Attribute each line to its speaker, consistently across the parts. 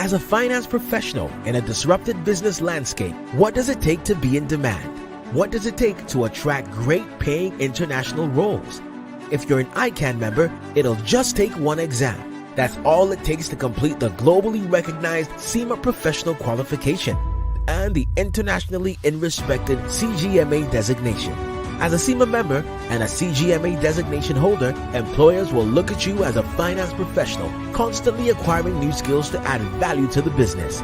Speaker 1: As a finance professional in a disrupted business landscape, what does it take to be in demand? What does it take to attract great paying international roles? If you're an ICAN member, it'll just take one exam. That's all it takes to complete the globally recognized SEMA professional qualification and the internationally respected CGMA designation. As a SEMA member and a CGMA designation holder, employers will look at you as a finance professional, constantly acquiring new skills to add value to the business.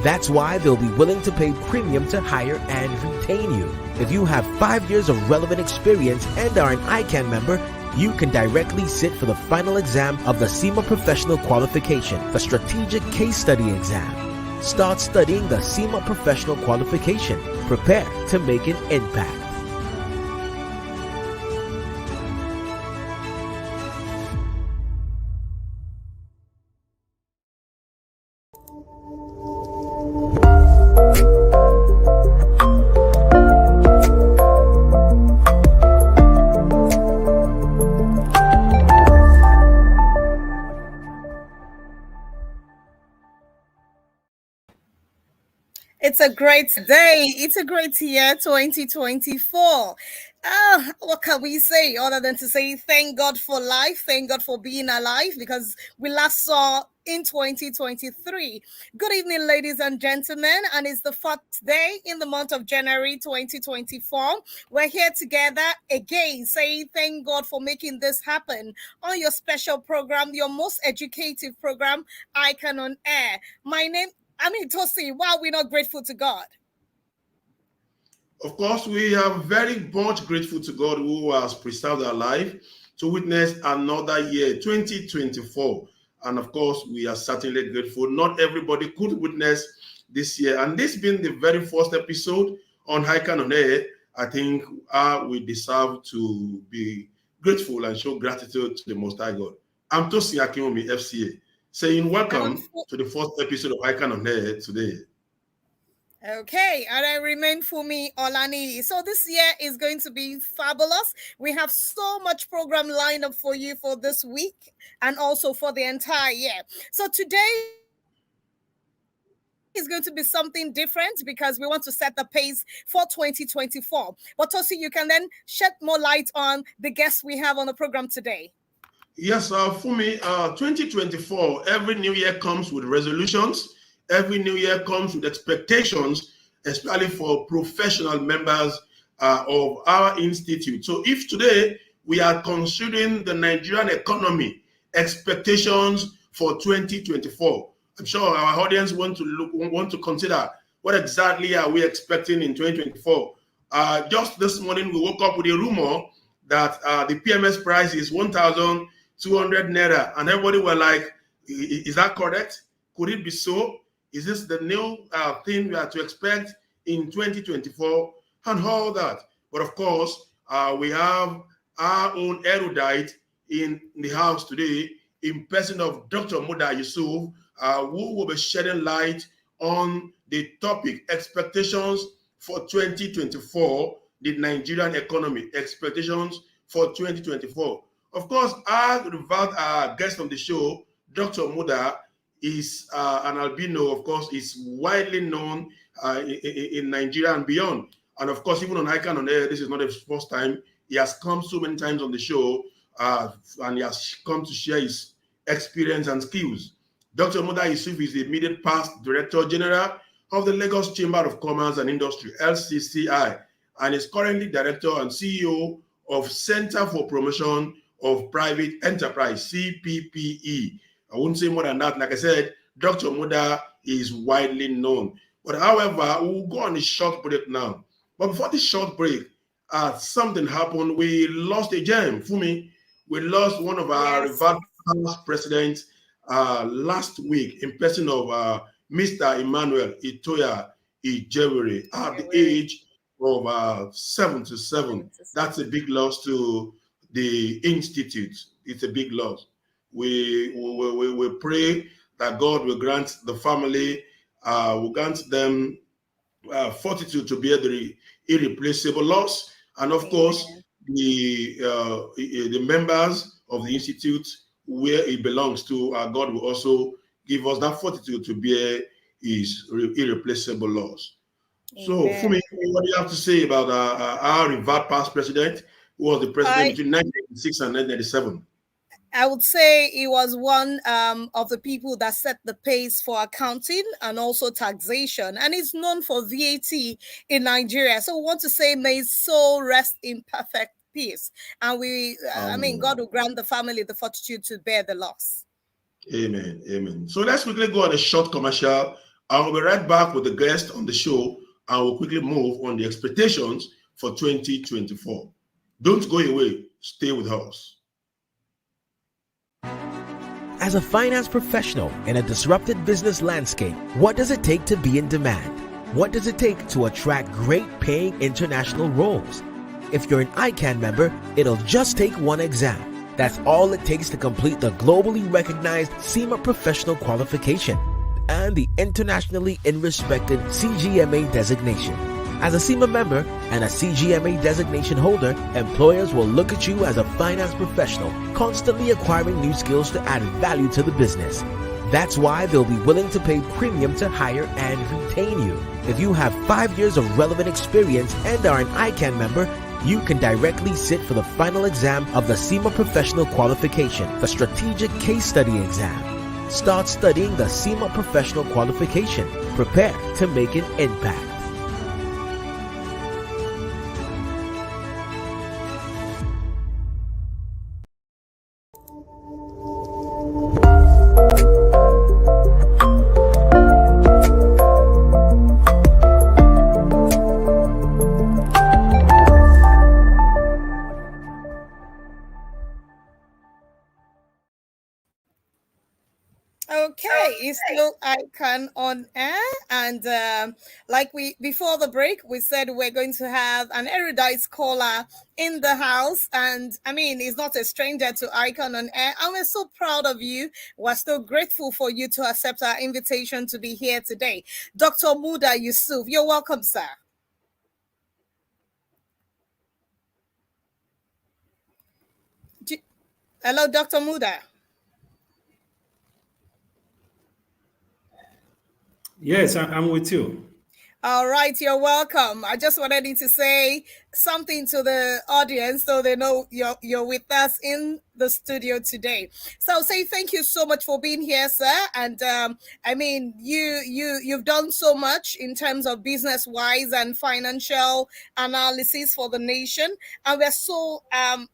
Speaker 1: That's why they'll be willing to pay premium to hire and retain you. If you have 5 years of relevant experience and are an ICAN member, you can directly sit for the final exam of the SEMA Professional Qualification, the Strategic Case Study exam. Start studying the SEMA Professional Qualification. Prepare to make an impact.
Speaker 2: It's a great day. It's a great year, 2024. What can we say other than to say thank God for life, thank God for being alive, because we last saw in 2023. Good evening, ladies and gentlemen, and it's the 4th day in the month of January 2024. We're here together again, saying thank God for making this happen on your special program, your most educative program, ICAN-ngr. Tosi, why are we not grateful to God?
Speaker 3: Of course, we are very much grateful to God who has preserved our life to witness another year, 2024. And of course, we are certainly grateful. Not everybody could witness this year. And this being the very first episode on ICAN-ngr, I think we deserve to be grateful and show gratitude to the Most High God. I'm Tosi Akinomi, FCA, saying welcome to the first episode of ICAN-ngr today.
Speaker 2: Okay, and I remain Fumi Olani. So this year is going to be fabulous. We have so much program lined up for you for this week and also for the entire year. So today is going to be something different because we want to set the pace for 2024. But Tosi, you can then shed more light on the guests we have on the program today.
Speaker 3: Yes, Fumi, 2024, every new year comes with resolutions. Every new year comes with expectations, especially for professional members of our institute. So if today we are considering the Nigerian economy, expectations for 2024, I'm sure our audience want to consider what exactly are we expecting in 2024. Just this morning, we woke up with a rumor that the PMS price is 1,200 naira, and everybody were like, is that correct? Could it be so? Is this the new thing we are to expect in 2024 and all that? But of course, we have our own erudite in the house today in person of Dr. Muda Yusuf, who will be shedding light on the topic, expectations for 2024, the Nigerian economy, expectations for 2024. Of course, our guest on the show, Dr. Muda, is an albino, of course, is widely known in Nigeria and beyond. And of course, even on ICAN-ngr, this is not the first time. He has come so many times on the show and he has come to share his experience and skills. Dr. Muda Yusuf is the immediate past Director General of the Lagos Chamber of Commerce and Industry, LCCI, and is currently Director and CEO of Center for Promotion of Private Enterprise, CPPE. I wouldn't say more than that. Like I said, Dr. Muda is widely known. But however, we'll go on a short break now. But before this short break, something happened. We lost a gem. Fumi, we lost one of our revered presidents last week in person of Mr. Emmanuel Itoya Ijewere at the age of 77. That's a big loss to the institute. It's a big loss. We pray that God will grant the family, will grant them fortitude to bear the irreplaceable loss, and of course the members of the institute where it belongs to. God will also give us that fortitude to bear his irreplaceable laws. So,
Speaker 2: Amen.
Speaker 3: for me, what do you have to say about our revered past president, who was the president between 1986 and 1997?
Speaker 2: I would say he was one of the people that set the pace for accounting and also taxation, and he's known for VAT in Nigeria. So we want to say, may his soul rest in perfect peace. And God will grant the family the fortitude to bear the loss.
Speaker 3: Amen. Amen. So let's quickly go on a short commercial. I'll be right back with the guest on the show, and we'll quickly move on the expectations for 2024. Don't go away. Stay with us.
Speaker 1: As a finance professional in a disrupted business landscape, what does it take to be in demand? What does it take to attract great paying international roles? If you're an ICAN member, it'll just take one exam. That's all it takes to complete the globally recognized CIMA professional qualification and the internationally respected CGMA designation. As a CIMA member and a CGMA designation holder, employers will look at you as a finance professional, constantly acquiring new skills to add value to the business. That's why they'll be willing to pay premium to hire and retain you. If you have 5 years of relevant experience and are an ICAN member, you can directly sit for the final exam of the CIMA Professional Qualification, the Strategic Case Study exam. Start studying the CIMA Professional Qualification. Prepare to make an impact.
Speaker 2: Okay, it's still ICAN on air, and before the break, we said we're going to have an erudite scholar in the house, and he's not a stranger to ICAN on air, and we're so proud of you. We're so grateful for you to accept our invitation to be here today. Dr. Muda Yusuf, you're welcome, sir. Hello, Dr. Muda.
Speaker 4: Yes, I'm with you.
Speaker 2: All right, you're welcome. I just wanted you to say something to the audience so they know you're with us in the studio today. So say thank you so much for being here, sir. And you've done so much in terms of business wise and financial analysis for the nation, and we're so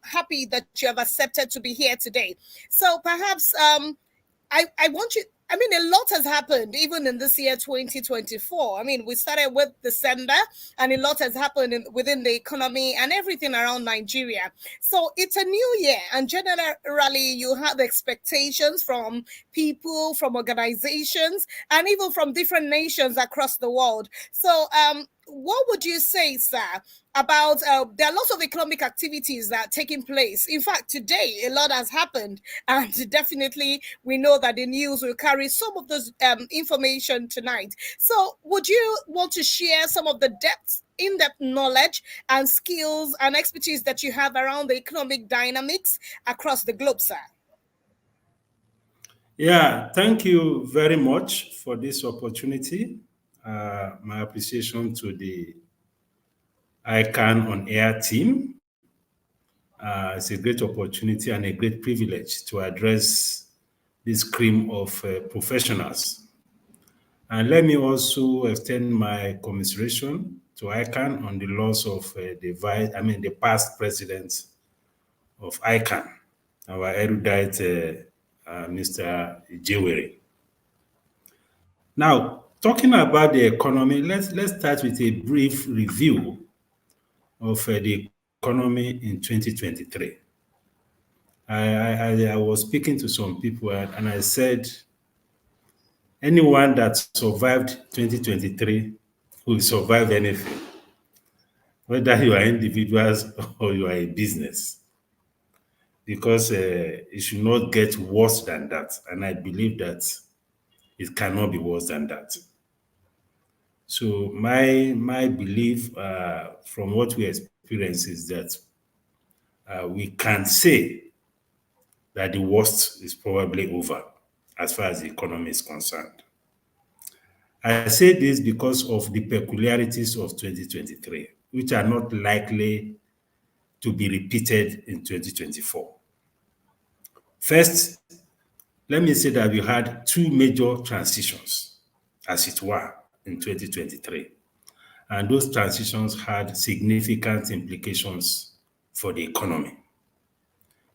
Speaker 2: happy that you have accepted to be here today. So perhaps I want you. A lot has happened even in this year, 2024. We started with December, and a lot has happened within the economy and everything around Nigeria. So it's a new year, and generally you have expectations from people, from organizations, and even from different nations across the world. So what would you say, sir, about there are lots of economic activities that are taking place? In fact, today a lot has happened, and definitely we know that the news will carry some of those information tonight. So would you want to share some of the in-depth knowledge and skills and expertise that you have around the economic dynamics across the globe, sir?
Speaker 4: Yeah, thank you very much for this opportunity. My appreciation to the ICAN on Air team. It's a great opportunity and a great privilege to address this cream of professionals. And let me also extend my commiseration to ICAN on the loss of the past president of ICAN, our erudite Mr. Jewelry. Now, talking about the economy, let's start with a brief review of the economy in 2023. I was speaking to some people and I said, anyone that survived 2023 will survive anything, whether you are individuals or you are a business, because it should not get worse than that. And I believe that it cannot be worse than that. So my belief from what we experience is that we can say that the worst is probably over. as far as the economy is concerned. I say this because of the peculiarities of 2023, which are not likely to be repeated in 2024. First, let me say that we had two major transitions, as it were, in 2023. And those transitions had significant implications for the economy.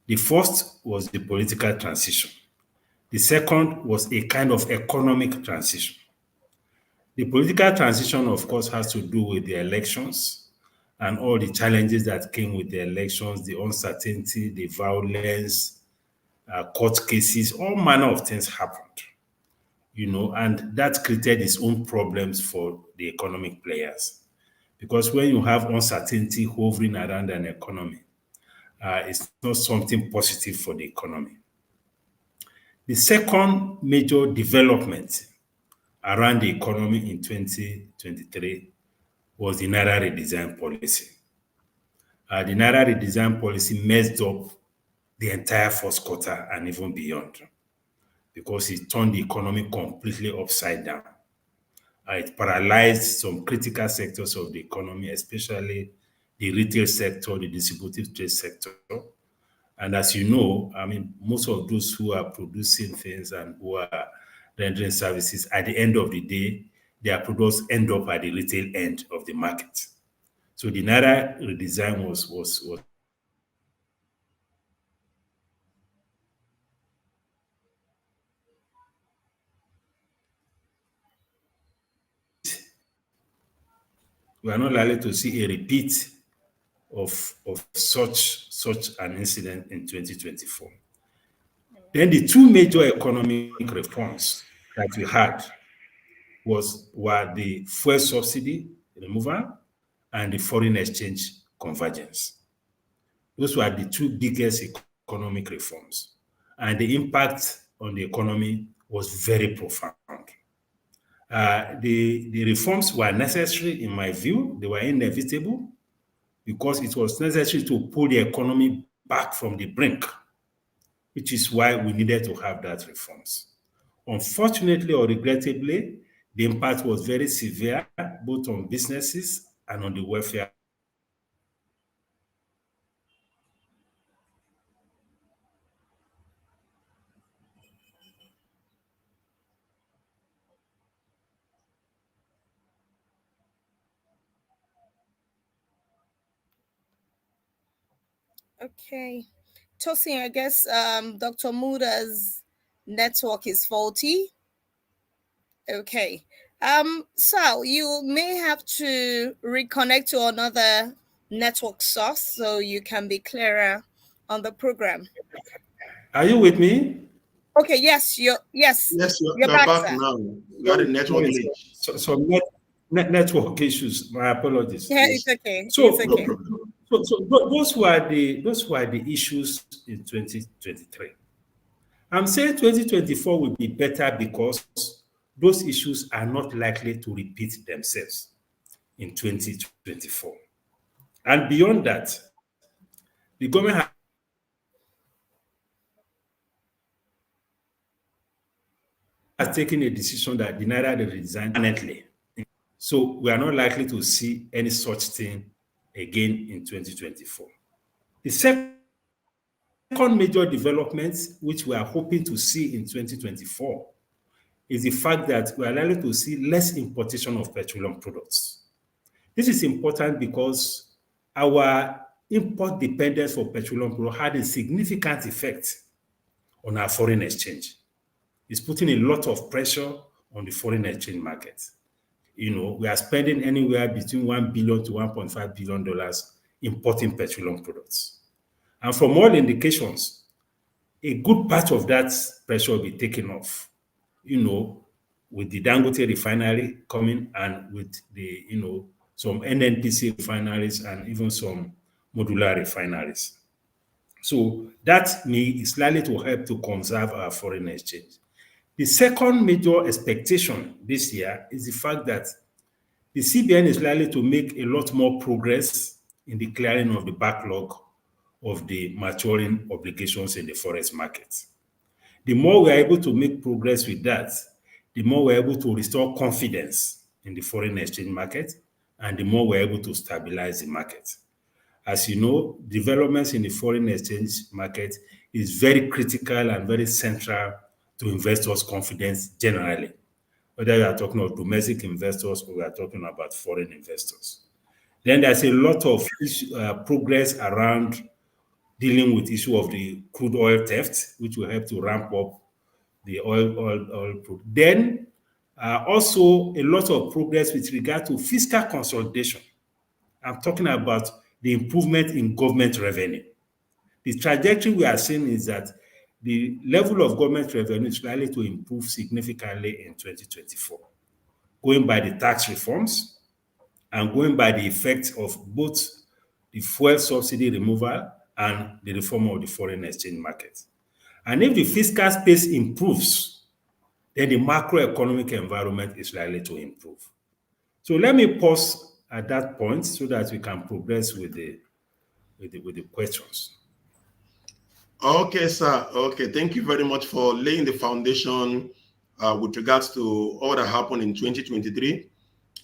Speaker 4: The first was the political transition. The second was a kind of economic transition. The political transition, of course, has to do with the elections and all the challenges that came with the elections, the uncertainty, the violence, court cases, all manner of things happened, and that created its own problems for the economic players. Because when you have uncertainty hovering around an economy, it's not something positive for the economy. The second major development around the economy in 2023 was the Naira redesign policy. The Naira redesign policy messed up the entire first quarter and even beyond, because it turned the economy completely upside down. It paralyzed some critical sectors of the economy, especially the retail sector, the distributive trade sector. And as you know, most of those who are producing things and who are rendering services, at the end of the day, their products end up at the retail end of the market. So the Naira redesign was we are not likely to see a repeat of such an incident in 2024. Then the two major economic reforms that we had were the fuel subsidy removal and the foreign exchange convergence. Those were the two biggest economic reforms, and the impact on the economy was very profound. The reforms were necessary, in my view. They were inevitable because it was necessary to pull the economy back from the brink, which is why we needed to have that reforms. Unfortunately or regrettably, the impact was very severe, both on businesses and on the welfare.
Speaker 2: Okay. Tosin, I guess Dr. Muda's network is faulty. Okay. So you may have to reconnect to another network source so you can be clearer on the program.
Speaker 4: Are you with me?
Speaker 2: Okay, yes, you're
Speaker 3: back now. You got a network glitch.
Speaker 4: So network issues. My apologies.
Speaker 2: Yeah, it's okay.
Speaker 4: So,
Speaker 2: it's okay.
Speaker 4: So those were the issues in 2023. I'm saying 2024 will be better because those issues are not likely to repeat themselves in 2024. And beyond that, the government has taken a decision that the Naira will redesign permanently. So we are not likely to see any such thing again in 2024. The second major development, which we are hoping to see in 2024, is the fact that we are likely to see less importation of petroleum products. This is important because our import dependence for petroleum products had a significant effect on our foreign exchange. It's putting a lot of pressure on the foreign exchange market. We are spending anywhere between $1 billion to $1.5 billion importing petroleum products. And from all indications, a good part of that pressure will be taken off, with the Dangote refinery coming and with the, some NNPC refineries and even some modular refineries. So that is likely to help to conserve our foreign exchange. The second major expectation this year is the fact that the CBN is likely to make a lot more progress in the clearing of the backlog of the maturing obligations in the forex market. The more we're able to make progress with that, the more we're able to restore confidence in the foreign exchange market, and the more we're able to stabilize the market. As you know, developments in the foreign exchange market is very critical and very central to investors' confidence generally, whether you are talking of domestic investors or we are talking about foreign investors. Then there's a lot of progress around dealing with issue of the crude oil theft, which will help to ramp up the oil. Then also a lot of progress with regard to fiscal consolidation. I'm talking about the improvement in government revenue. The trajectory we are seeing is that the level of government revenue is likely to improve significantly in 2024, going by the tax reforms and going by the effect of both the fuel subsidy removal and the reform of the foreign exchange market. And if the fiscal space improves, then the macroeconomic environment is likely to improve. So let me pause at that point so that we can progress with the questions.
Speaker 3: Okay, sir. Okay, thank you very much for laying the foundation with regards to all that happened in 2023,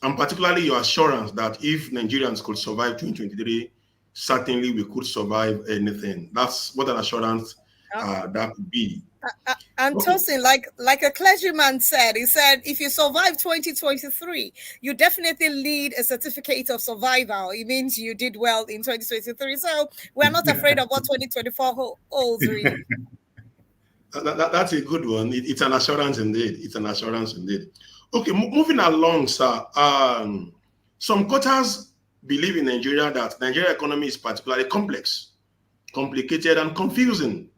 Speaker 3: and particularly your assurance that if Nigerians could survive 2023, certainly we could survive anything. That's what an assurance that could be.
Speaker 2: And Tosin, like a clergyman said, he said, if you survive 2023, you definitely need a certificate of survival. It means you did well in 2023. So we're not afraid of what 2024 holds, really.
Speaker 3: That's a good one. It's an assurance indeed. It's an assurance indeed. Okay, moving along, sir. Some quarters believe in Nigeria that Nigerian economy is particularly complex, complicated, and confusing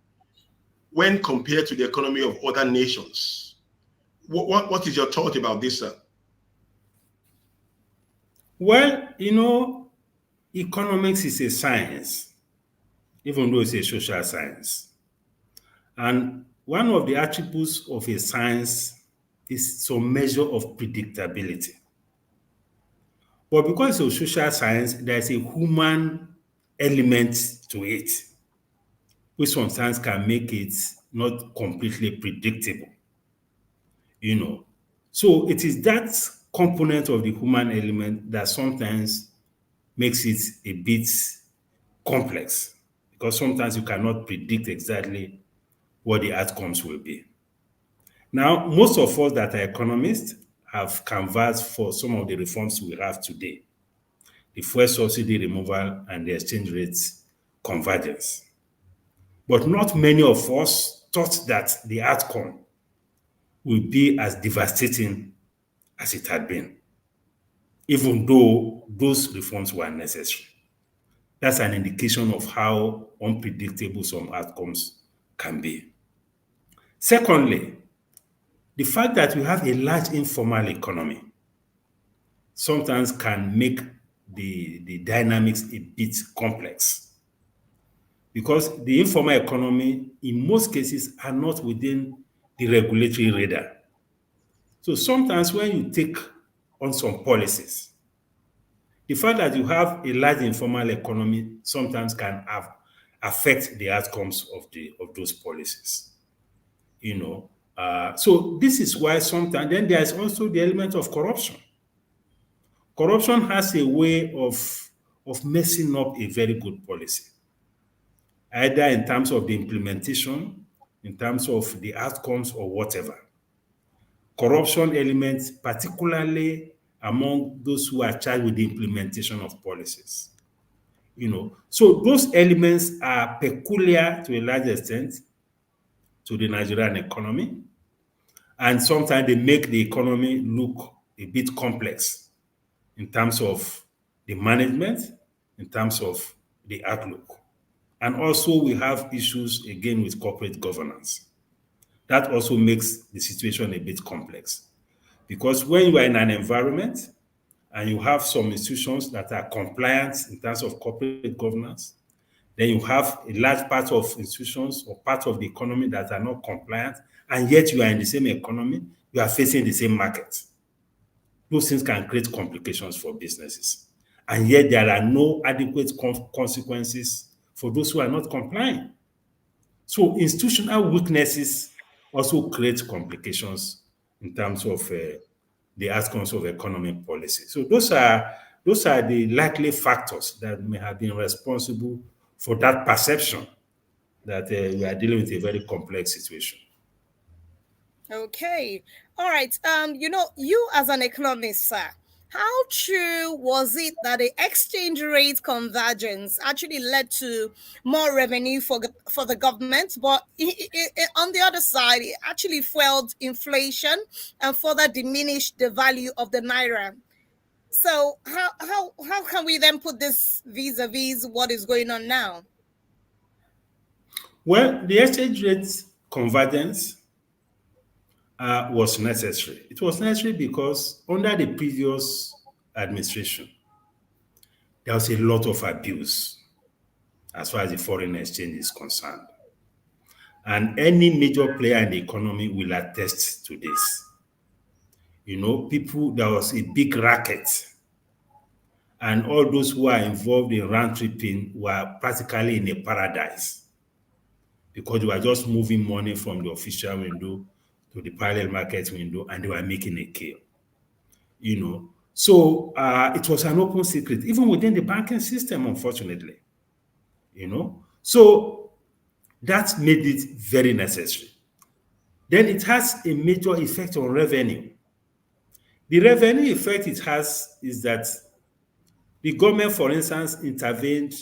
Speaker 3: when compared to the economy of other nations. What is your thought about this, sir?
Speaker 4: Well, you know, economics is a science, even though it's a social science. And one of the attributes of a science is some measure of predictability. But because it's a social science, there's a human element to it, which sometimes can make it not completely predictable, you know. So it is that component of the human element that sometimes makes it a bit complex, because sometimes you cannot predict exactly what the outcomes will be. Now, most of us that are economists have canvassed for some of the reforms we have today, the fuel subsidy removal and the exchange rates convergence. But not many of us thought that the outcome would be as devastating as it had been, even though those reforms were necessary. That's an indication of how unpredictable some outcomes can be. Secondly, the fact that we have a large informal economy sometimes can make the dynamics a bit complex, because the informal economy in most cases are not within the regulatory radar. So sometimes when you take on some policies, the fact that you have a large informal economy sometimes can affect the outcomes of those policies. You know, so this is why sometimes then there is also the element of corruption. Corruption has a way of messing up a very good policy, either in terms of the implementation, in terms of the outcomes, or whatever. Corruption elements, particularly among those who are charged with the implementation of policies. You know, so those elements are peculiar to a large extent to the Nigerian economy, and sometimes they make the economy look a bit complex in terms of the management, in terms of the outlook. And also we have issues again with corporate governance. That also makes the situation a bit complex, because when you are in an environment and you have some institutions that are compliant in terms of corporate governance, then you have a large part of institutions or part of the economy that are not compliant, and yet you are in the same economy, you are facing the same market. Those things can create complications for businesses. And yet there are no adequate consequences for those who are not complying. So institutional weaknesses also create complications in terms of the outcomes of economic policy. So those are the likely factors that may have been responsible for that perception that we are dealing with a very complex situation.
Speaker 2: Okay. All right. You as an economist, sir, how true was it that the exchange rate convergence actually led to more revenue for the government, but on the other side, it actually fueled inflation and further diminished the value of the naira? So how can we then put this vis-a-vis what is going on now?
Speaker 4: Well, the exchange rate convergence was necessary. It was necessary because under the previous administration, there was a lot of abuse as far as the foreign exchange is concerned. And any major player in the economy will attest to this. There was a big racket, and all those who are involved in round tripping were practically in a paradise because they were just moving money from the official window to the parallel market window, and they were making a kill. So it was an open secret, even within the banking system, unfortunately. So that made it very necessary. Then it has a major effect on revenue. The revenue effect it has is that the government, for instance, intervened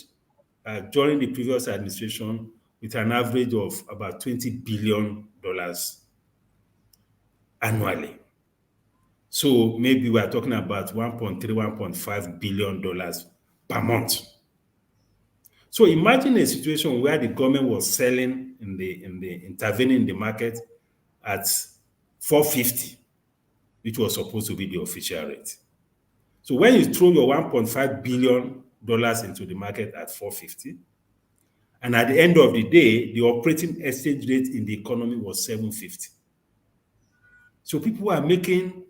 Speaker 4: during the previous administration with an average of about $20 billion annually. So maybe we are talking about $1.3, $1.5 billion per month. So imagine a situation where the government was selling intervening in the market at 450, which was supposed to be the official rate. So when you throw your $1.5 billion into the market at 450, and at the end of the day, the operating exchange rate in the economy was 750. So people are making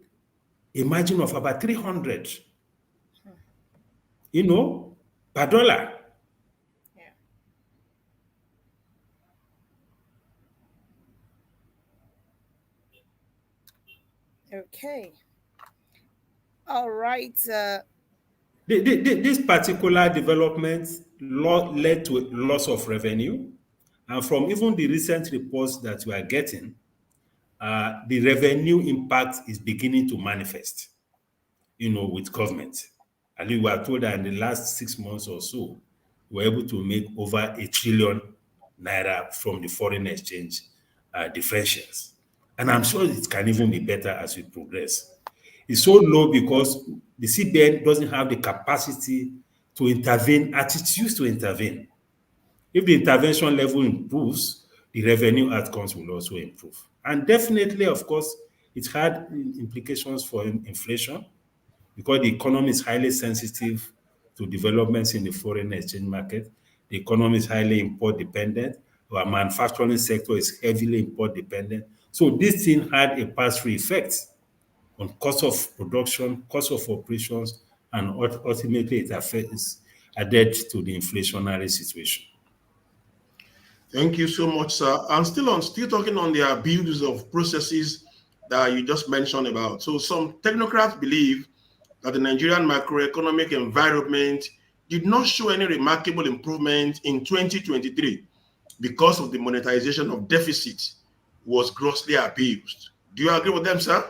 Speaker 4: a margin of about 300, per dollar.
Speaker 2: Okay. All right.
Speaker 4: This particular development led to a loss of revenue. And from even the recent reports that we are getting, the revenue impact is beginning to manifest, with government. And we were told that in the last 6 months or so, we were able to make over ₦1 trillion from the foreign exchange differentials. And I'm sure it can even be better as we progress. It's so low because the CBN doesn't have the capacity to intervene as it used to intervene. If the intervention level improves, the revenue outcomes will also improve. And definitely, of course, it had implications for inflation because the economy is highly sensitive to developments in the foreign exchange market. The economy is highly import dependent. Our manufacturing sector is heavily import dependent. So this thing had a pass-through effect on cost of production, cost of operations, and ultimately it affects added to the inflationary situation.
Speaker 3: Thank you so much, sir. I'm still talking on the abuse of processes that you just mentioned about. So some technocrats believe that the Nigerian macroeconomic environment did not show any remarkable improvement in 2023 because of the monetization of deficit was grossly abused. Do you agree with them, sir?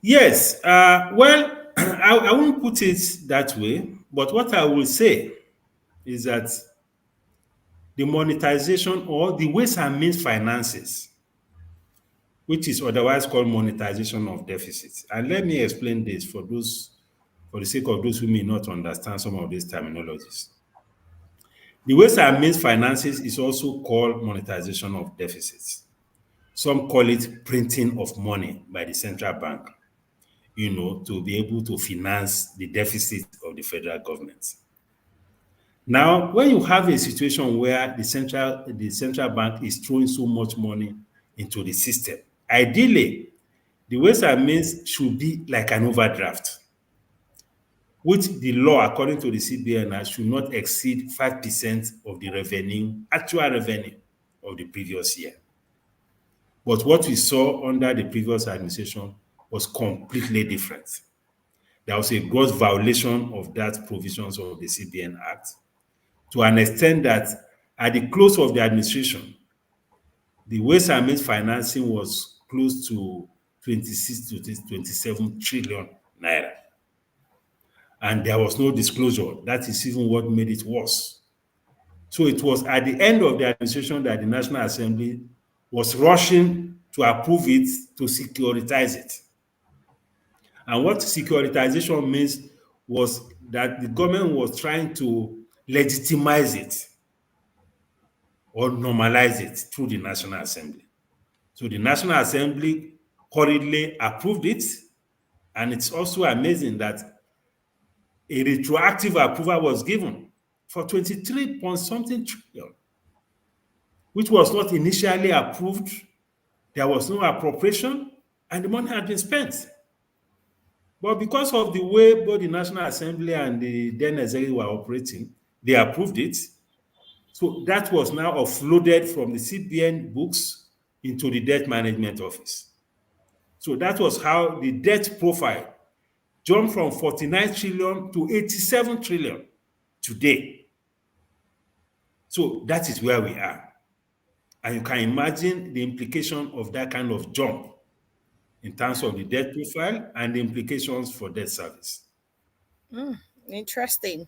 Speaker 4: Yes. Well, I won't put it that way, but what I will say is that the monetization or the ways and means finances, which is otherwise called monetization of deficits. And let me explain this for the sake of those who may not understand some of these terminologies. The ways and means finances is also called monetization of deficits. Some call it printing of money by the central bank, to be able to finance the deficit of the federal government. Now, when you have a situation where the central bank is throwing so much money into the system, ideally, the ways and means should be like an overdraft, which the law, according to the CBN, should not exceed 5% of the actual revenue of the previous year. But what we saw under the previous administration was completely different. There was a gross violation of that provisions of the CBN Act, to an extent that at the close of the administration, the waste and means financing was close to 26 to 27 trillion naira. And there was no disclosure. That is even what made it worse. So it was at the end of the administration that the National Assembly was rushing to approve it, to securitize it. And what securitization means was that the government was trying to legitimize it or normalize it through the National Assembly. So the National Assembly hurriedly approved it, and it's also amazing that a retroactive approval was given for 23 point something trillion, which was not initially approved. There was no appropriation, and the money had been spent. But because of the way both the National Assembly and the then executive were operating, they approved it. So that was now offloaded from the CBN books into the debt management office. So that was how the debt profile jumped from 49 trillion to 87 trillion today. So that is where we are. And you can imagine the implication of that kind of jump in terms of the debt profile and the implications for debt service.
Speaker 2: Interesting.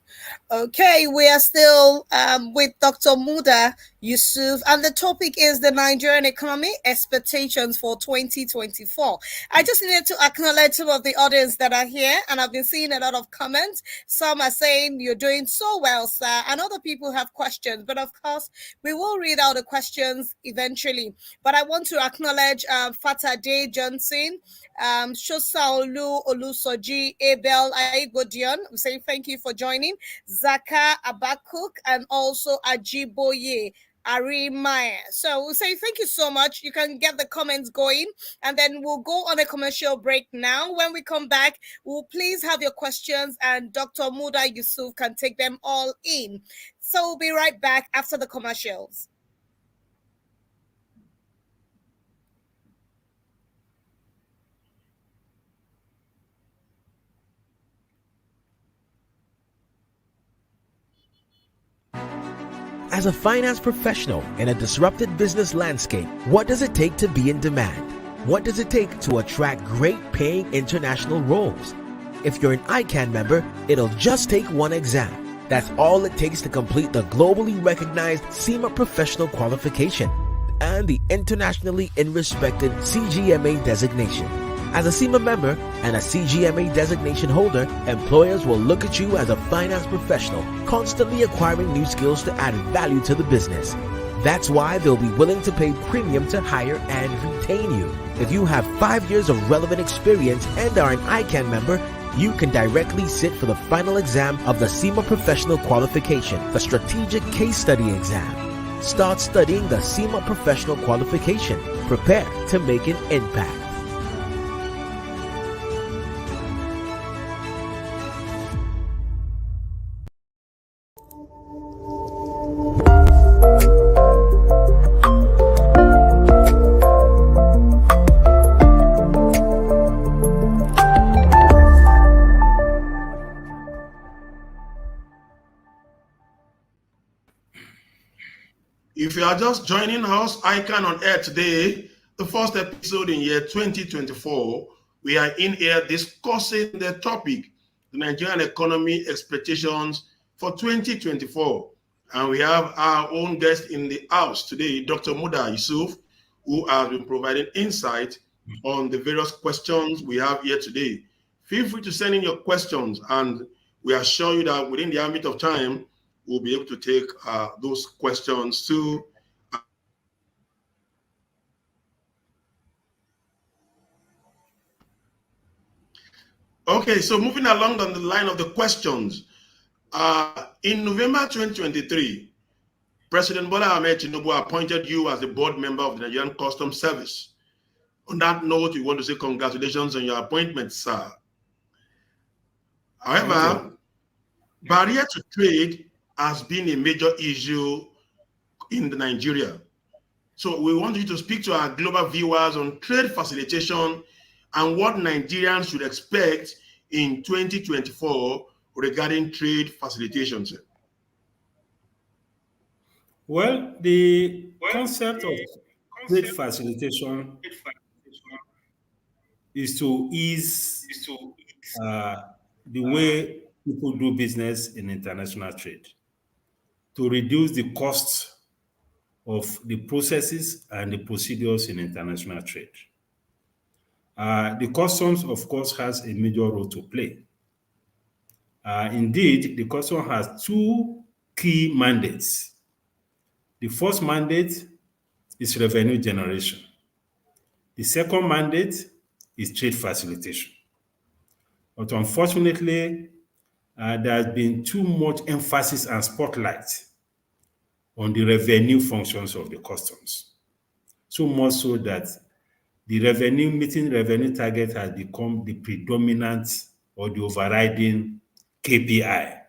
Speaker 2: Okay, we are still with Dr. Muda Yusuf, and the topic is the Nigerian economy expectations for 2024. I just needed to acknowledge some of the audience that are here, and I've been seeing a lot of comments. Some are saying you're doing so well, sir, and other people have questions. But of course, we will read out the questions eventually. But I want to acknowledge Fatade Johnson, Shosaolu Olusoji, Abel Aigodion, saying thank you for joining, Zaka Abakuk, and also Ajiboye Arimaya. So we'll say thank you so much. You can get the comments going, and then we'll go on a commercial break now. When we come back, we'll please have your questions, and Dr. Muda Yusuf can take them all in. So we'll be right back after the commercials.
Speaker 1: As a finance professional in a disrupted business landscape, what does it take to be in demand? What does it take to attract great paying international roles? If you're an ICAN member, it'll just take one exam. That's all it takes to complete the globally recognized CIMA professional qualification and the internationally respected CGMA designation. As a CIMA member and a CGMA designation holder, employers will look at you as a finance professional, constantly acquiring new skills to add value to the business. That's why they'll be willing to pay premium to hire and retain you. If you have 5 years of relevant experience and are an ICAN member, you can directly sit for the final exam of the CIMA Professional Qualification, the Strategic Case Study exam. Start studying the CIMA Professional Qualification. Prepare to make an impact.
Speaker 3: If you are just joining us, ICAN-ngr today, the first episode in year 2024, we are in here discussing the topic, the Nigerian economy expectations for 2024. And we have our own guest in the house today, Dr. Muda Yusuf, who has been providing insight on the various questions we have here today. Feel free to send in your questions, and we assure you that within the ambit of time, we'll be able to take those questions too. Okay, so moving along on the line of the questions. In November 2023, President Bola Ahmed Tinubu appointed you as the board member of the Nigerian Customs Service. On that note, we want to say congratulations on your appointment, sir. However, barrier to trade has been a major issue in Nigeria. So we want you to speak to our global viewers on trade facilitation and what Nigerians should expect in 2024 regarding trade facilitation, sir.
Speaker 4: Well, the concept of trade facilitation is to ease the way people do business in international trade, to reduce the cost of the processes and the procedures in international trade. The customs, of course, has a major role to play. Indeed, the custom has two key mandates. The first mandate is revenue generation. The second mandate is trade facilitation. But unfortunately, there has been too much emphasis and spotlight on the revenue functions of the customs. So much so that the meeting revenue target has become the predominant or the overriding KPI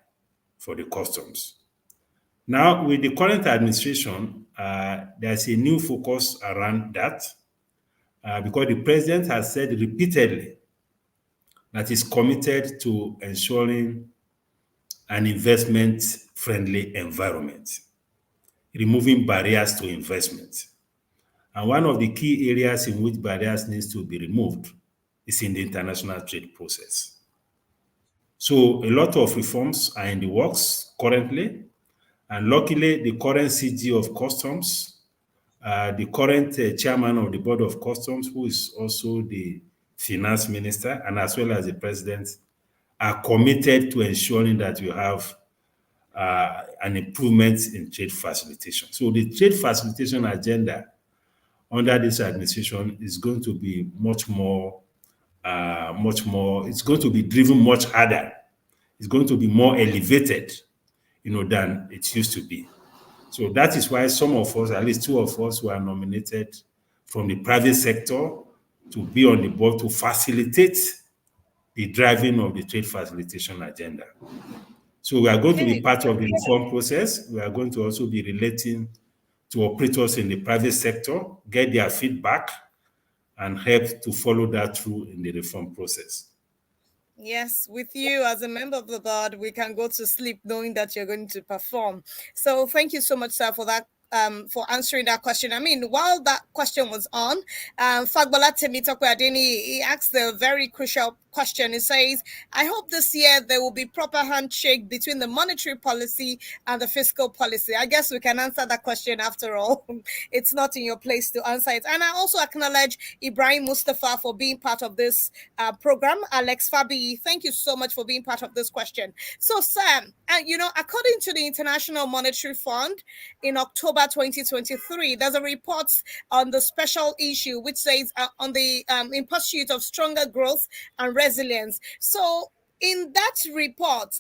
Speaker 4: for the customs. Now, with the current administration, there's a new focus around that because the president has said repeatedly that he's committed to ensuring an investment-friendly environment, removing barriers to investment. And one of the key areas in which barriers needs to be removed is in the international trade process. So a lot of reforms are in the works currently, and luckily the current CG of Customs, the current chairman of the Board of Customs, who is also the finance minister, and as well as the president, are committed to ensuring that we have an improvement in trade facilitation. So the trade facilitation agenda under this administration is going to be much more, it's going to be driven much harder. It's going to be more elevated, than it used to be. So that is why some of us, at least two of us, were nominated from the private sector to be on the board to facilitate the driving of the trade facilitation agenda. So we are going to be part of the reform process. We are going to also be relating to operators in the private sector, get their feedback, and help to follow that through in the reform process.
Speaker 2: Yes, with you as a member of the board, we can go to sleep knowing that you're going to perform. So thank you so much, sir, for that. For answering that question. I mean, while that question was on, Fagbola Temitokwe Adeni, he asked a very crucial question. He says, I hope this year there will be proper handshake between the monetary policy and the fiscal policy. I guess we can answer that question after all. It's not in your place to answer it. And I also acknowledge Ibrahim Mustafa for being part of this program. Alex Fabi, thank you so much for being part of this question. So, Sam, according to the International Monetary Fund, in October 2023, there's a report on the special issue which says on the in pursuit of stronger growth and resilience. So in that report,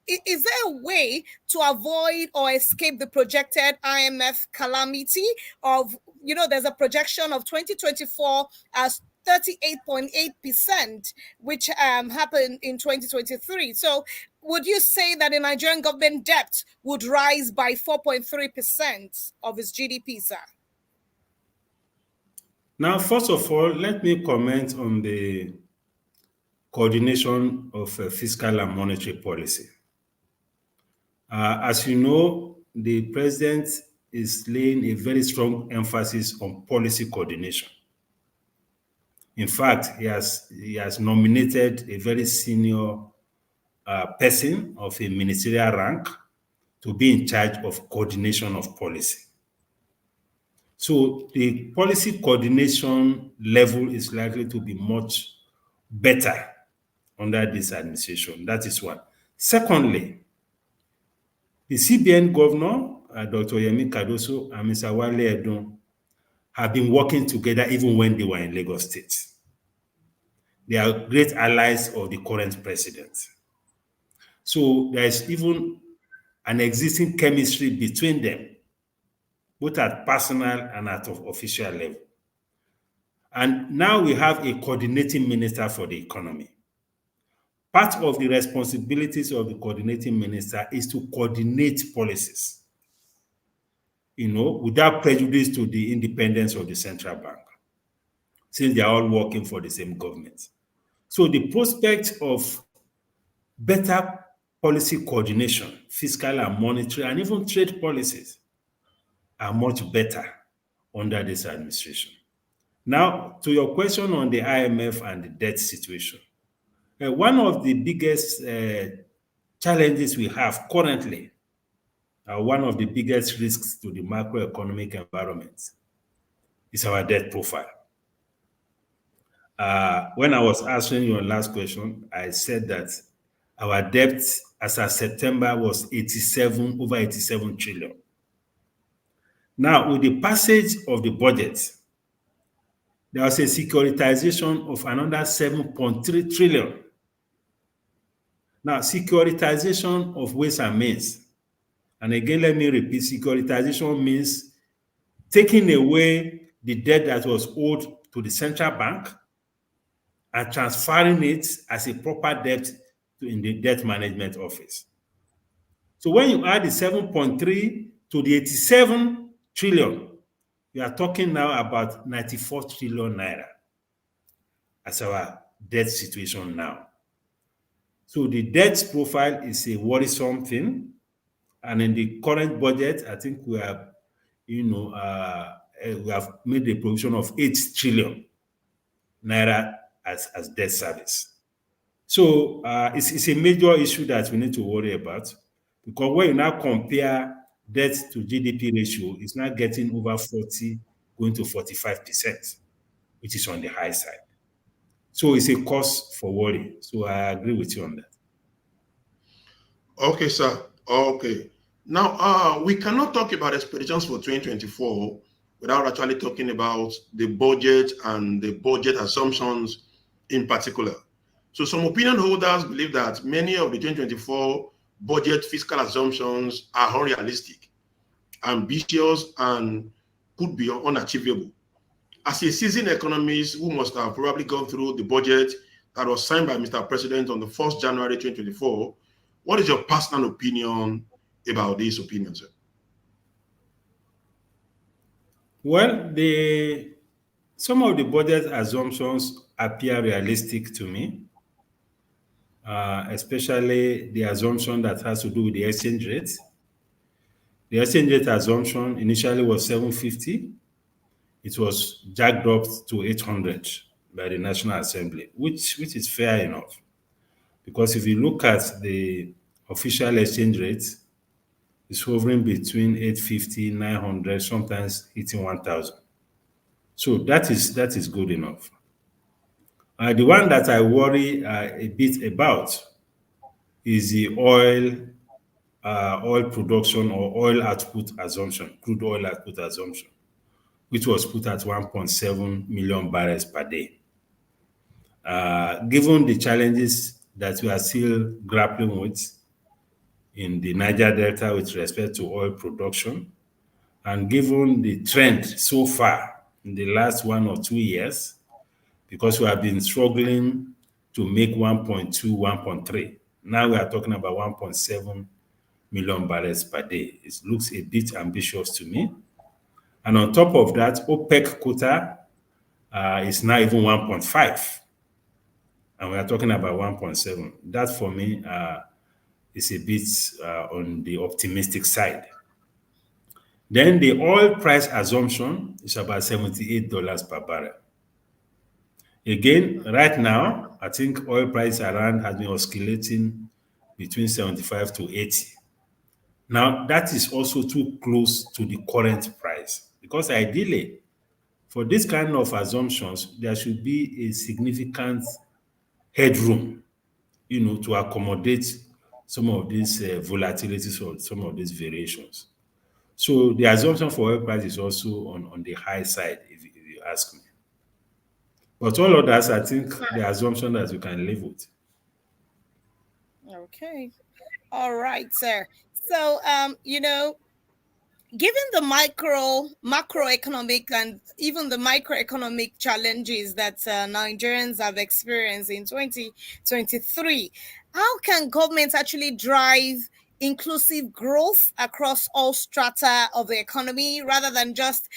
Speaker 2: is there a way to avoid or escape the projected IMF calamity of, there's a projection of 2024 as 38.8%, which happened in 2023. So would you say that the Nigerian government debt would rise by 4.3% of its GDP, sir?
Speaker 4: Now, first of all, let me comment on the coordination of fiscal and monetary policy. As you know, the president is laying a very strong emphasis on policy coordination. In fact, he has nominated a very senior person of a ministerial rank to be in charge of coordination of policy. So the policy coordination level is likely to be much better under this administration. That is one. Secondly, the CBN governor, Dr. Yemi Cardoso, and Mr. Wale Edun have been working together even when they were in Lagos State. They are great allies of the current president. So there is even an existing chemistry between them, both at personal and at official level. And now we have a coordinating minister for the economy. Part of the responsibilities of the coordinating minister is to coordinate policies. without prejudice to the independence of the central bank, since they are all working for the same government. So the prospect of better policy coordination, fiscal and monetary, and even trade policies are much better under this administration. Now, to your question on the IMF and the debt situation, one of the biggest challenges we have currently, one of the biggest risks to the macroeconomic environment is our debt profile. When I was answering your last question, I said that our debt as of September was over 87 trillion. Now, with the passage of the budget, there was a securitization of another 7.3 trillion. Now, securitization of ways and means. And again, let me repeat, securitization means taking away the debt that was owed to the central bank and transferring it as a proper debt in the debt management office. So when you add the 7.3 to the 87 trillion, we are talking now about 94 trillion naira as our debt situation now. So the debt profile is a worrisome thing. And in the current budget, I think we have, we have made the provision of 8 trillion naira as debt service. So it's a major issue that we need to worry about, because when you now compare debt to GDP ratio, it's now getting over 40, going to 45%, which is on the high side. So it's a cause for worry. So I agree with you on that.
Speaker 3: Okay, sir. Okay. Now, we cannot talk about expectations for 2024 without actually talking about the budget and the budget assumptions in particular. So some opinion holders believe that many of the 2024 budget fiscal assumptions are unrealistic, ambitious, and could be unachievable. As a seasoned economist who must have probably gone through the budget that was signed by Mr. President on the 1st January 2024, what is your personal opinion about these opinions, sir?
Speaker 4: Well, some of the budget assumptions appear realistic to me, especially the assumption that has to do with the exchange rate. The exchange rate assumption initially was 750. It was jacked up to 800 by the National Assembly, which is fair enough. Because if you look at the official exchange rate, it's hovering between 850, 900, sometimes hitting 1,000. So that is good enough. The one that I worry a bit about is the oil production or oil output assumption, crude oil output assumption, which was put at 1.7 million barrels per day. Given the challenges that we are still grappling with in the Niger Delta with respect to oil production, and given the trend so far in the last 1 or 2 years, because we have been struggling to make 1.2, 1.3. Now we are talking about 1.7 million barrels per day. It looks a bit ambitious to me. And on top of that, OPEC quota is now even 1.5. And we are talking about 1.7. That for me is a bit on the optimistic side. Then the oil price assumption is about $78 per barrel. Again, right now, I think oil price around has been oscillating between 75 to 80. Now, that is also too close to the current price, because ideally, for this kind of assumptions, there should be a significant headroom, to accommodate some of these volatilities or some of these variations. So the assumption for oil price is also on the high side, if you ask me. But all others, I think the assumption that you can live with.
Speaker 2: Okay. All right, sir. So, given the macroeconomic and even the microeconomic challenges that Nigerians have experienced in 2023, how can government actually drive inclusive growth across all strata of the economy rather than just,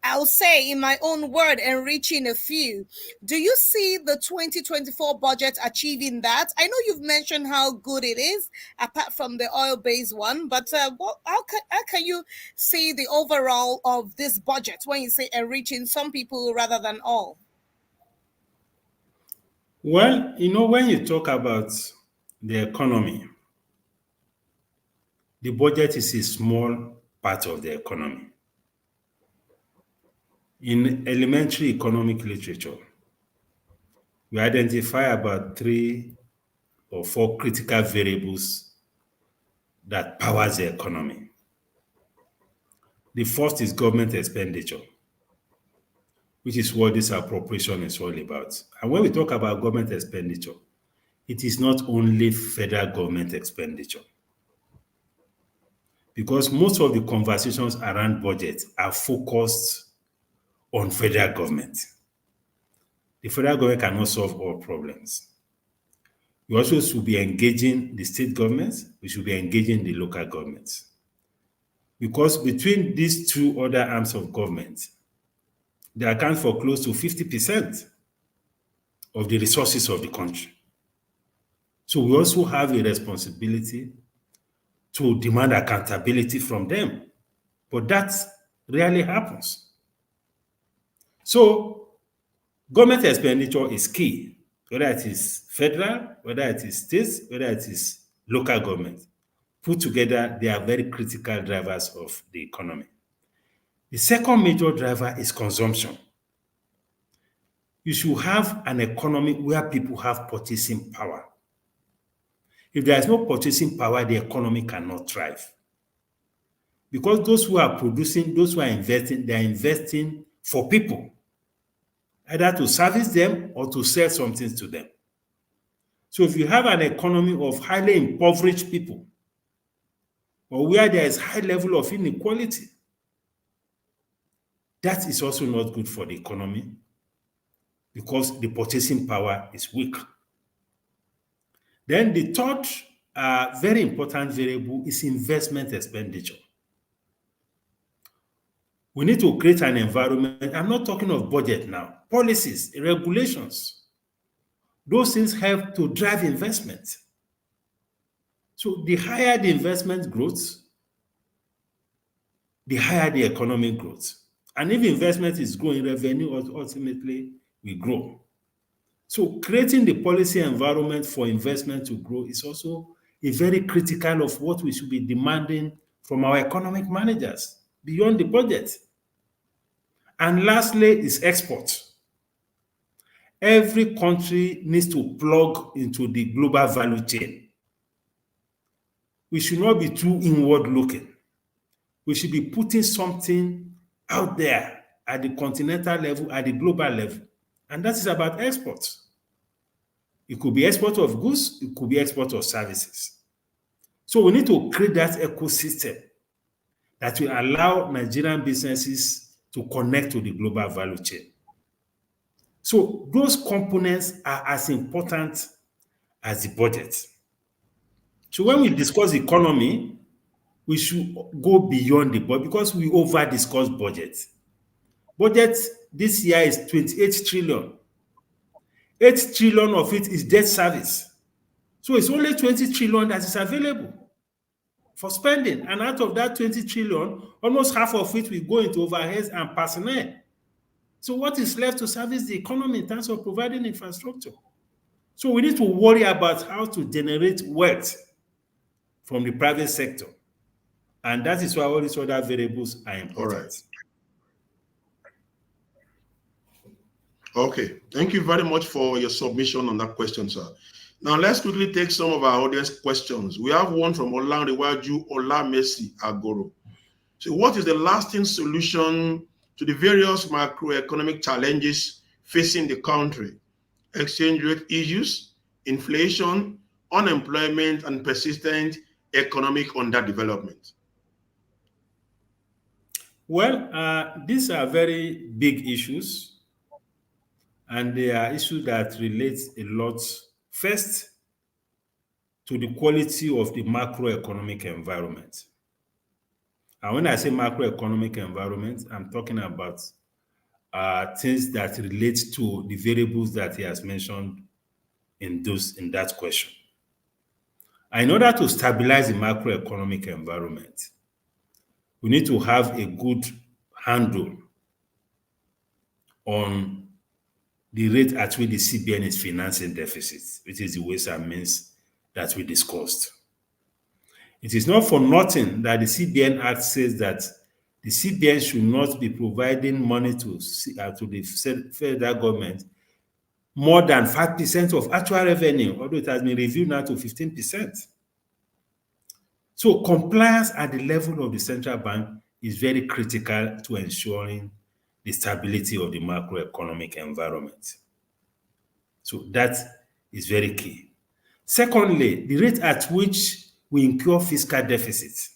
Speaker 2: I'll say in my own word, enriching a few. Do you see the 2024 budget achieving that? I know you've mentioned how good it is, apart from the oil-based one, but how can you see the overall of this budget when you say enriching some people rather than all?
Speaker 4: Well, when you talk about the economy, the budget is a small part of the economy. In elementary economic literature, we identify about 3 or 4 critical variables that powers the economy. The first is government expenditure, which is what this appropriation is all about. And when we talk about government expenditure, it is not only federal government expenditure, because most of the conversations around budget are focused on federal government. The federal government cannot solve all problems. We also should be engaging the state governments, we should be engaging the local governments. Because between these 2 other arms of government, they account for close to 50% of the resources of the country. So we also have a responsibility to demand accountability from them. But that rarely happens. So government expenditure is key, whether it is federal, whether it is states, whether it is local government. Put together, they are very critical drivers of the economy. The second major driver is consumption. You should have an economy where people have purchasing power. If there is no purchasing power, the economy cannot thrive. Because those who are producing, those who are investing, they are investing for people, either to service them or to sell something to them. So if you have an economy of highly impoverished people, or where there is high level of inequality, that is also not good for the economy, because the purchasing power is weak. Then the third very important variable is investment expenditure. We need to create an environment. I'm not talking of budget now. Policies, regulations. Those things help to drive investment. So the higher the investment growth, the higher the economic growth. And if investment is growing, revenue ultimately will grow. So creating the policy environment for investment to grow is also a very critical of what we should be demanding from our economic managers beyond the budget. And lastly is export. Every country needs to plug into the global value chain. We should not be too inward looking. We should be putting something out there at the continental level, at the global level. And that is about exports. It could be export of goods, it could be export of services. So we need to create that ecosystem that will allow Nigerian businesses to connect to the global value chain. So those components are as important as the budget. So when we discuss economy, we should go beyond the budget, because we over-discuss budget. Budget this year is 28 trillion. 8 trillion of it is debt service. So it's only 20 trillion that is available for spending. And out of that 20 trillion, almost half of it will go into overheads and personnel. So what is left to service the economy in terms of providing infrastructure? So we need to worry about how to generate wealth from the private sector. And that is why all these other variables are important.
Speaker 3: All right. Okay, thank you very much for your submission on that question, sir. Now let's quickly take some of our audience questions. We have one from Olanrewaju Olamesi Agoro. So what is the lasting solution to the various macroeconomic challenges facing the country? Exchange rate issues, inflation, unemployment, and persistent economic underdevelopment.
Speaker 4: Well, these are very big issues. And they are issues that relate a lot, first, to the quality of the macroeconomic environment. And when I say macroeconomic environment, I'm talking about things that relate to the variables that he has mentioned in that question. And in order to stabilize the macroeconomic environment, we need to have a good handle on the rate at which the CBN is financing deficits, which is the ways and means that we discussed. It is not for nothing that the CBN Act says that the CBN should not be providing money to the federal government more than 5% of actual revenue, although it has been reviewed now to 15%. So compliance at the level of the central bank is very critical to ensuring the stability of the macroeconomic environment. So that is very key. Secondly, the rate at which we incur fiscal deficits.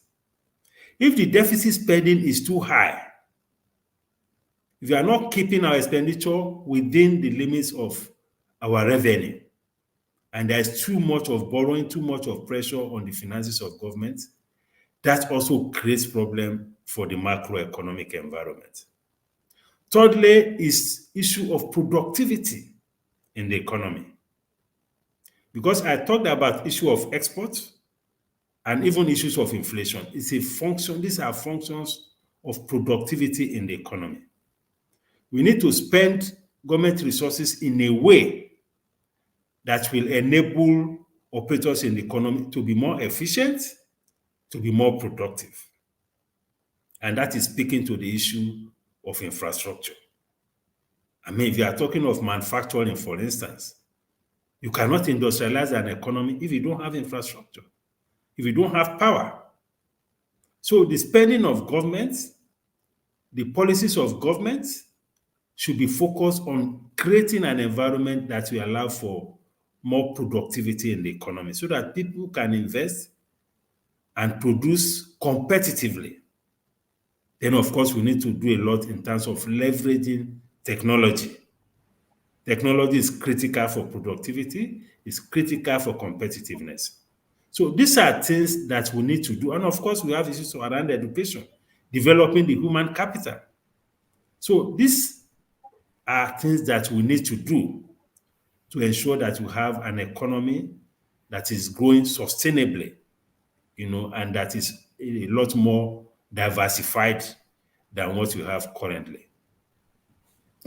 Speaker 4: If the deficit spending is too high, if we are not keeping our expenditure within the limits of our revenue, and there is too much of borrowing, too much of pressure on the finances of government, that also creates problem for the macroeconomic environment. Thirdly is issue of productivity in the economy. Because I talked about issue of exports and even issues of inflation. It's a function, these are functions of productivity in the economy. We need to spend government resources in a way that will enable operators in the economy to be more efficient, to be more productive. And that is speaking to the issue of infrastructure. I mean, if you are talking of manufacturing, for instance, you cannot industrialize an economy if you don't have infrastructure, if you don't have power. So the spending of governments, the policies of governments should be focused on creating an environment that will allow for more productivity in the economy so that people can invest and produce competitively. Then, of course, we need to do a lot in terms of leveraging technology. Technology is critical for productivity, it's critical for competitiveness. So these are things that we need to do. And of course, we have issues around education, developing the human capital. So these are things that we need to do to ensure that we have an economy that is growing sustainably, and that is a lot more diversified than what we have currently.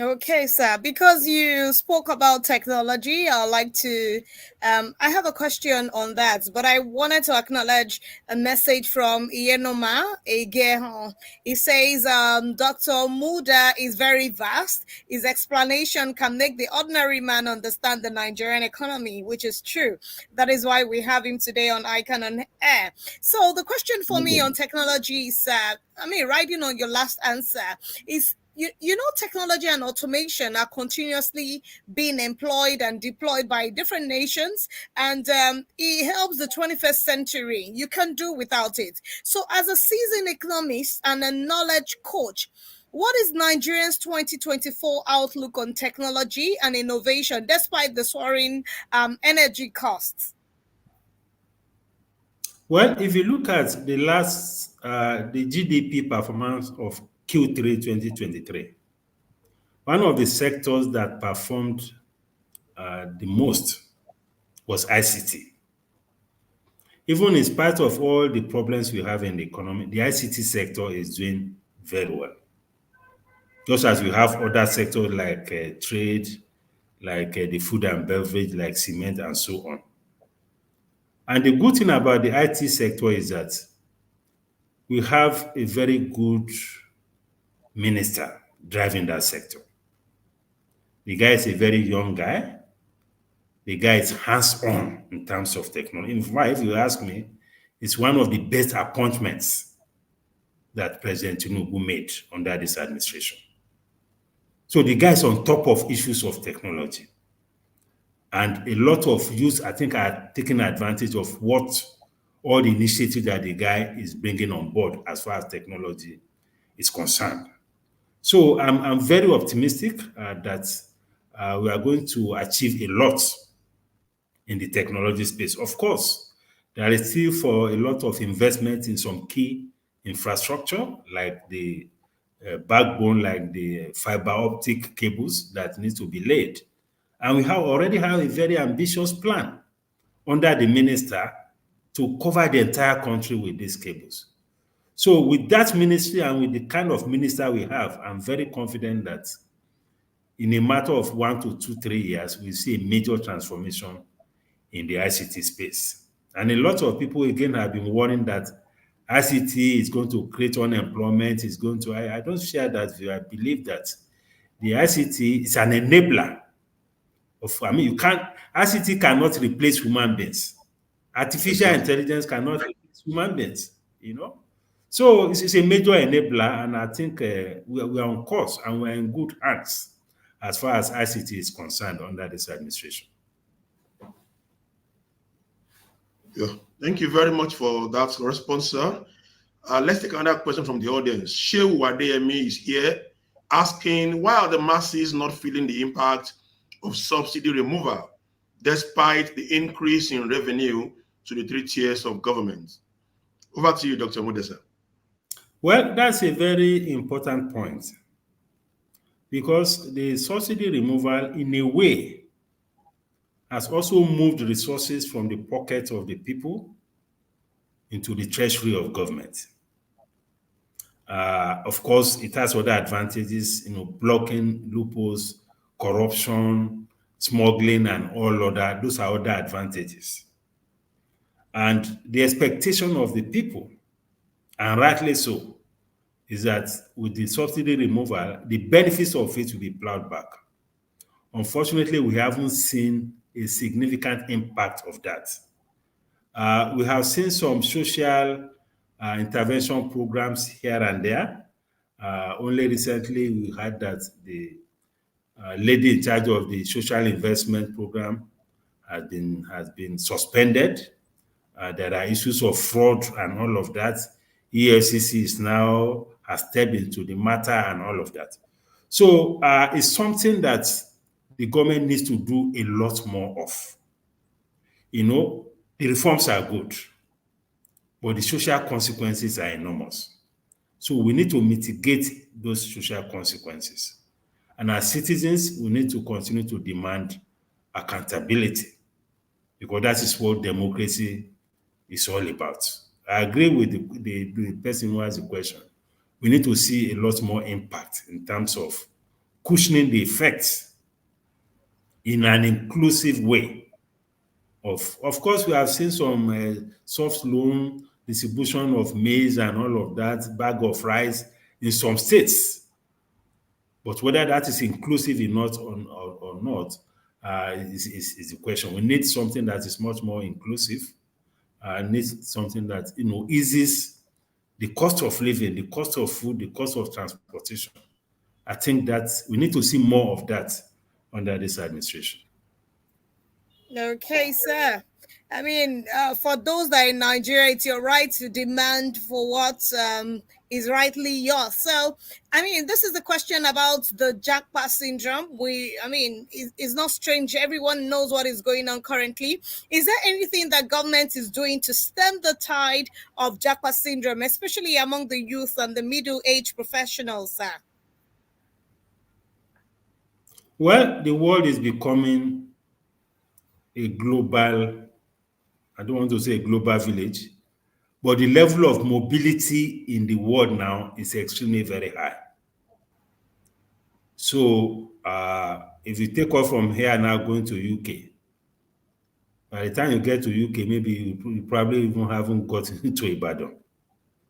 Speaker 2: Okay, sir. Because you spoke about technology, I'd like to, I have a question on that, but I wanted to acknowledge a message from Iyenoma Egeho. He says, Dr. Muda is very vast. His explanation can make the ordinary man understand the Nigerian economy, which is true. That is why we have him today on ICAN-ngr. So the question for me on technology is, riding on your last answer, is, technology and automation are continuously being employed and deployed by different nations, and it helps the 21st century. You can't do without it. So as a seasoned economist and a knowledge coach, what is Nigeria's 2024 outlook on technology and innovation despite the soaring energy costs?
Speaker 4: Well, if you look at the the GDP performance of Q3 2023, one of the sectors that performed the most was ICT. Even in spite of all the problems we have in the economy, the ICT sector is doing very well. Just as we have other sectors like trade, like the food and beverage, like cement and so on. And the good thing about the IT sector is that we have a very good minister driving that sector. The guy is a very young guy. The guy is hands-on in terms of technology. In fact, if you ask me, it's one of the best appointments that President Tinubu made under this administration. So the guy is on top of issues of technology. And a lot of youth, I think, are taking advantage of all the initiatives that the guy is bringing on board as far as technology is concerned. So I'm very optimistic that we are going to achieve a lot in the technology space. Of course, There is still for a lot of investment in some key infrastructure, like the backbone, like the fiber optic cables that need to be laid. And we already have a very ambitious plan under the minister to cover the entire country with these cables. So with that ministry and with the kind of minister we have, I'm very confident that in a matter of 1 to 2, 3 years, we see a major transformation in the ICT space. And a lot of people, again, have been worrying that ICT is going to create unemployment, is going to, I don't share that view. I believe that the ICT is an enabler of, ICT cannot replace human beings. Artificial intelligence cannot replace human beings, So it's a major enabler, and I think we are on course and we're in good hands as far as ICT is concerned under this administration.
Speaker 3: Yeah, thank you very much for that response, sir. Let's take another question from the audience. Shehu Adeyemi is here asking, why are the masses not feeling the impact of subsidy removal despite the increase in revenue to the 3 tiers of government? Over to you, Dr. Muda.
Speaker 4: Well, that's a very important point, because the subsidy removal, in a way, has also moved resources from the pockets of the people into the treasury of government. Of course, it has other advantages, blocking loopholes, corruption, smuggling, and those are other advantages. And the expectation of the people, and rightly so, is that with the subsidy removal, the benefits of it will be plowed back. Unfortunately, we haven't seen a significant impact of that. We have seen some social intervention programs here and there. Only recently, we heard that the lady in charge of the social investment program has been suspended. There are issues of fraud and all of that. EFCC has stepped into the matter and all of that. So it's something that the government needs to do a lot more of. The reforms are good, but the social consequences are enormous. So we need to mitigate those social consequences. And as citizens, we need to continue to demand accountability, because that is what democracy is all about. I agree with the person who has the question. We need to see a lot more impact in terms of cushioning the effects in an inclusive way. Of course, we have seen some soft loan distribution of maize and all of that, bag of rice in some states. But whether that is inclusive or not is the question. We need something that is much more inclusive. Need something that eases the cost of living, the cost of food, the cost of transportation. I think that we need to see more of that under this administration.
Speaker 2: Okay, sir. For those that are in Nigeria, it's your right to demand for what is rightly yours. So, this is the question about the jackpot syndrome. It's not strange. Everyone knows what is going on currently. Is there anything that government is doing to stem the tide of jackpot syndrome, especially among the youth and the middle-aged professionals, sir?
Speaker 4: Well, the world is becoming a global, I don't want to say a global village, but the level of mobility in the world now is extremely very high. So if you take off from here now going to UK, by the time you get to UK, maybe you probably even haven't gotten into Ibadan.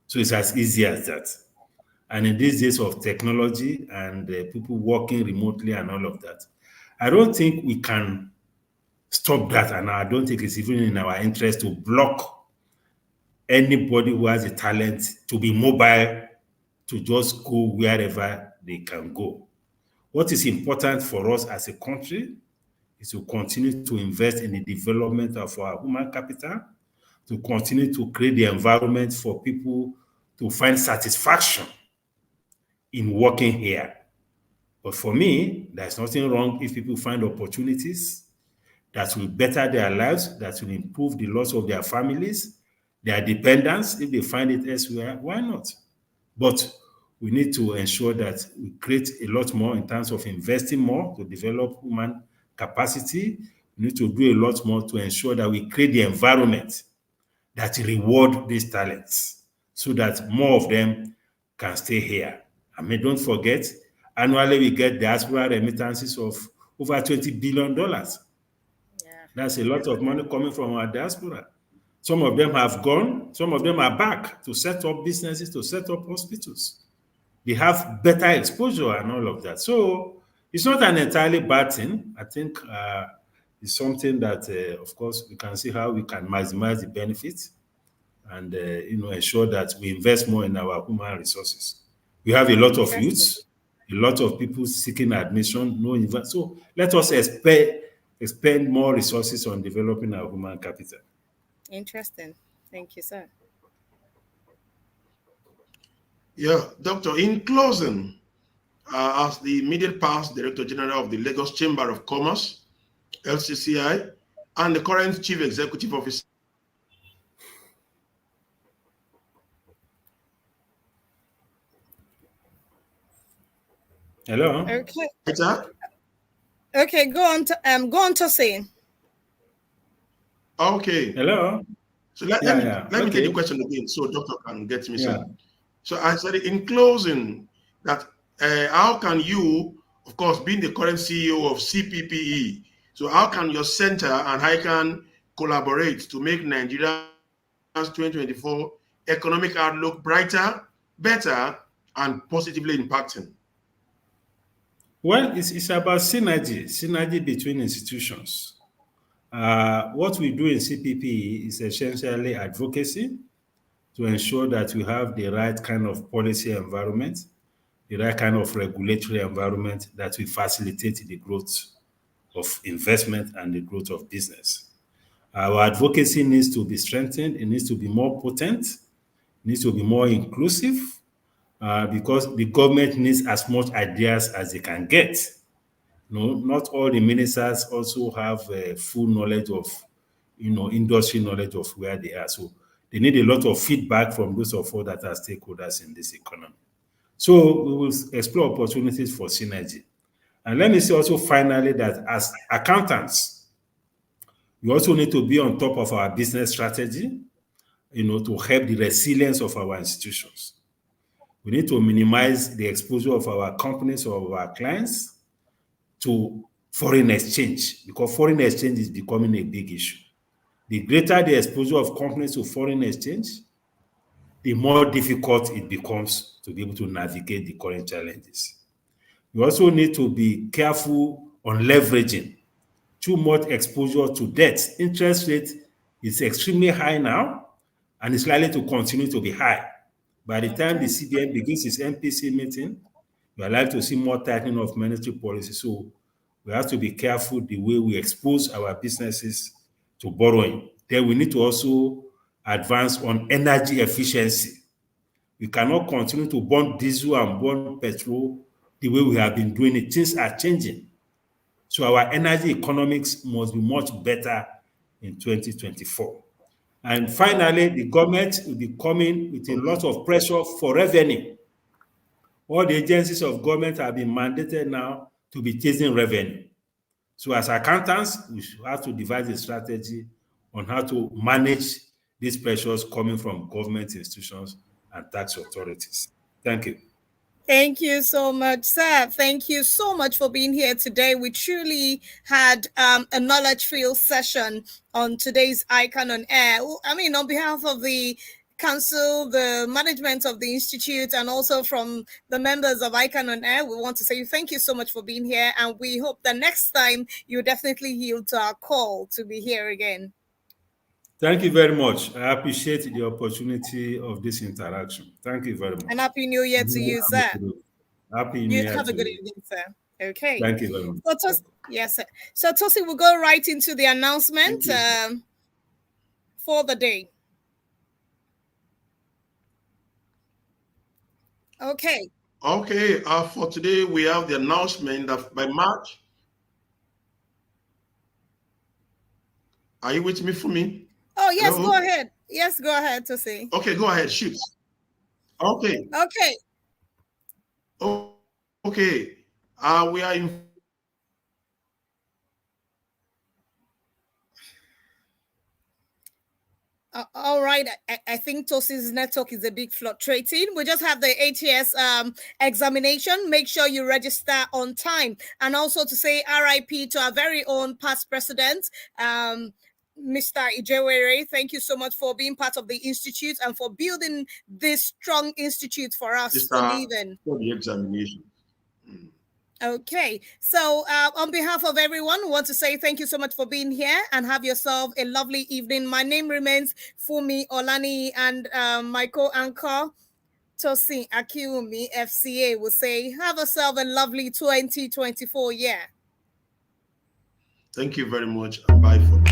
Speaker 4: So it's as easy as that. And in these days of technology and people working remotely and all of that, I don't think we can stop that, and I don't think it's even in our interest to block anybody who has a talent to be mobile, to just go wherever they can go. What is important for us as a country is to continue to invest in the development of our human capital, to continue to create the environment for people to find satisfaction in working here. But for me, there's nothing wrong if people find opportunities that will better their lives, that will improve the loss of their families, their dependents. If they find it elsewhere, why not? But we need to ensure that we create a lot more in terms of investing more to develop human capacity. We need to do a lot more to ensure that we create the environment that reward these talents so that more of them can stay here. I mean, don't forget, annually we get diaspora remittances of over $20 billion.
Speaker 2: Yeah.
Speaker 4: That's a lot of money coming from our diaspora. Some of them have gone, some of them are back to set up businesses, to set up hospitals. They have better exposure and all of that. So it's not an entirely bad thing. I think it's something that, of course, we can see how we can maximize the benefits and ensure that we invest more in our human resources. We have a lot of youths, a lot of people seeking admission, no invest. So let us expend more resources on developing our human capital.
Speaker 2: Interesting. Thank you, sir.
Speaker 3: Yeah, Doctor, in closing, as the immediate past Director General of the Lagos Chamber of Commerce, LCCI, and the current Chief Executive Officer.
Speaker 4: Hello?
Speaker 2: Okay.
Speaker 3: Peter?
Speaker 2: Okay, go on to say.
Speaker 3: Okay.
Speaker 4: Hello?
Speaker 3: So let me take the question again so Doctor can get me some. So I said in closing that how can you, of course, being the current CEO of CPPE, so how can your center and ICAN collaborate to make Nigeria's 2024 economic outlook brighter, better, and positively impacting?
Speaker 4: Well, it's about synergy between institutions. What we do in CPP is essentially advocacy to ensure that we have the right kind of policy environment, the right kind of regulatory environment that will facilitate the growth of investment and the growth of business. Our advocacy needs to be strengthened. It needs to be more potent. It needs to be more inclusive because the government needs as much ideas as they can get. No, not all the ministers also have full knowledge of, industry knowledge of where they are. So they need a lot of feedback from those of us that are stakeholders in this economy. So we will explore opportunities for synergy. And let me say also finally that as accountants, we also need to be on top of our business strategy, to help the resilience of our institutions. We need to minimize the exposure of our companies or of our clients to foreign exchange, because foreign exchange is becoming a big issue. The greater the exposure of companies to foreign exchange, the more difficult it becomes to be able to navigate the current challenges. We also need to be careful on leveraging. Too much exposure to debt. Interest rate is extremely high now, and it's likely to continue to be high. By the time the CBN begins its MPC meeting, we are likely to see more tightening of monetary policy. So we have to be careful the way we expose our businesses to borrowing. Then we need to also advance on energy efficiency. We cannot continue to burn diesel and burn petrol the way we have been doing it. Things are changing. So our energy economics must be much better in 2024. And finally, the government will be coming with a lot of pressure for revenue. All the agencies of government have been mandated now to be chasing revenue. So as accountants, we should have to devise a strategy on how to manage these pressures coming from government institutions and tax authorities. Thank you.
Speaker 2: Thank you so much, sir. Thank you so much for being here today. We truly had a knowledge-filled session on today's ICAN-ngr. I mean, on behalf of the council, the management of the institute, and also from the members of ICAN-ngr, we want to say thank you so much for being here, and we hope that next time you definitely yield to our call to be here again.
Speaker 4: Thank you very much. I appreciate the opportunity of this interaction. Thank you very much.
Speaker 2: And Happy New Year to you, sir.
Speaker 4: Happy New Year.
Speaker 2: Have a good evening, sir. Okay.
Speaker 4: Thank you very much.
Speaker 2: Yes, sir. So Tosi will go right into the announcement for the day. Okay.
Speaker 3: Okay. For today, we have the announcement that by March. Are you with me, Fumi?
Speaker 2: Oh, yes,
Speaker 3: Hello?
Speaker 2: go ahead. Yes, go ahead, Tosi.
Speaker 3: Okay, go ahead, shoot. Okay.
Speaker 2: Okay.
Speaker 3: Oh, okay. We are in.
Speaker 2: All right. I think Tosi's network is a bit fluctuating. We just have the ATS examination. Make sure you register on time. And also to say RIP to our very own past president, Mr. Ijewere. Thank you so much for being part of the institute and for building this strong institute for us to live in.
Speaker 3: For the examination.
Speaker 2: Okay, so on behalf of everyone, we want to say thank you so much for being here and have yourself a lovely evening. My name remains Fumi Olani, and my co-anchor Tosin Akiwumi FCA will say have yourself a lovely 2024 year.
Speaker 3: Thank you very much, and bye for now.